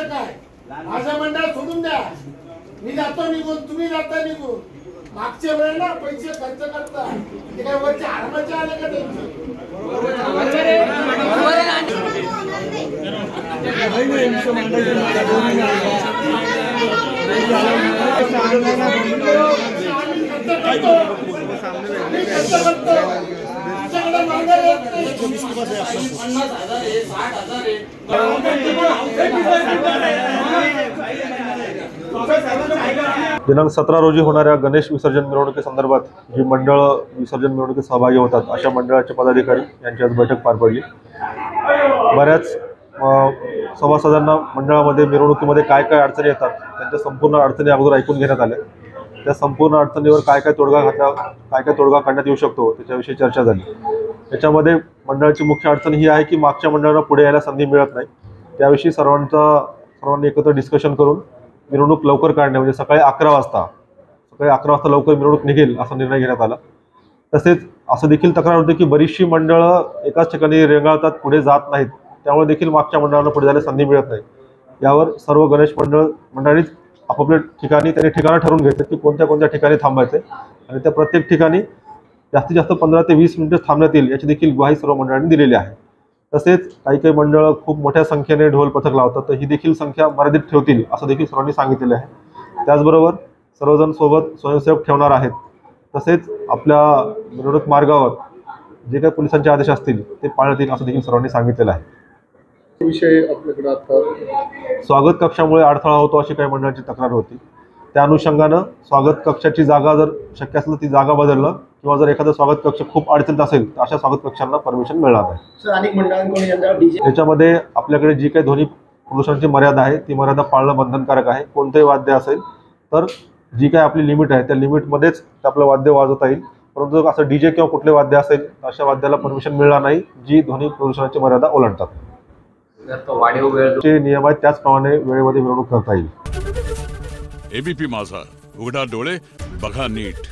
करायचं काय? माझं मंडळ सोडून द्या, मी जातो निघून, तुम्ही जाता निघून. मागच्या वेळेला पैसे खर्च करता ते काय वरचे आरामाचे आले का त्यांचे? दिनांक 17 रोजी होणाऱ्या गणेश विसर्जन मिरवणुकीसंदर्भात जी मंडळ विसर्जन मिरवणुकीत सहभागी होतात अशा मंडळाचे पदाधिकारी यांची आज बैठक पार पडली। बऱ्याच सभासदांना मंडळामध्ये मिरवणुकीमध्ये काय काय अडचणी येतात त्यांच्या संपूर्ण अडचणी अगोदर ऐकून घेण्यात आल्या। त्या संपूर्ण अडचणीवर काय काय तोडगा काढण्यात येऊ शकतो त्याच्याविषयी चर्चा झाली। त्याच्यामध्ये मंडळाची मुख्य अडचण ही आहे की मागच्या मंडळांना पुढे यायला संधी मिळत नाही। त्याविषयी सर्वांनी एकत्र डिस्कशन करून मिरवणूक लवकर काढणे म्हणजे सकाळी 11 वाजता लवकर मिरवणूक निघेल असा निर्णय घेण्यात आला। तसेच असं देखील तक्रार होते की बरीचशी मंडळं एकाच ठिकाणी रेंगाळतात, पुढे जात नाहीत, त्यामुळे देखील मागच्या मंडळांना पुढे जायला संधी मिळत नाही। यावर सर्व गणेश मंडळीच आपापल्या ठिकाणी त्यांनी ठिकाणं ठरवून घेतले की कोणत्या ठिकाणी थांबायचे आणि त्या प्रत्येक ठिकाणी जास्तीत जास्त 15 ते 20 मिनिटे थांबण्यात येईल याची देखील ग्वाही सर्व मंडळांनी दिलेली आहे। तसेच काही मंडळ खूप मोठ्या संख्येने ढोल पथक लावतात, तर ही देखील संख्या मर्यादित ठेवतील असं देखील सर्वांनी सांगितलेले आहे। त्याचबरोबर सर्वजण सोबत स्वयंसेवक ठेवणार आहेत। तसेच आपल्या मिरवणूक मार्गावर जे काही पोलिसांचे आदेश असतील ते पाळण्यात येईल असं देखील सर्वांनी सांगितलेलं आहे। विषय आपल्याकडे आता स्वागत कक्षामुळे अडथळा होतो अशी काही मंडळांची तक्रार होती। त्या अनुषंगानं स्वागत कक्षाची जागा जर शक्य असेल ती जागा बदलणं किंवा जर एखादा स्वागत कक्ष खूप अडचणीत असेल तर अशा स्वागत कक्षांना परमिशन मिळणार नाही। सर, अनेक मंडळांकडून याच्यामध्ये आपल्याकडे जी काही ध्वनी प्रदूषणाची मर्यादा आहे ती मर्यादा पाळणं बंधनकारक आहे। कोणतेही वाद्य असेल तर जी काही आपली लिमिट आहे त्या लिमिटमध्येच आपलं वाद्य वाजवता येईल, परंतु असं डीजे किंवा कुठले वाद्य असेल अशा वाद्याला परमिशन मिळणार नाही जी ध्वनी प्रदूषणाची मर्यादा ओलांडतात। जे नियम आहेत त्याचप्रमाणे वेळेमध्ये मिरवणूक करता येईल। एबीपी माझा, उघडा डोळे बघा नीट।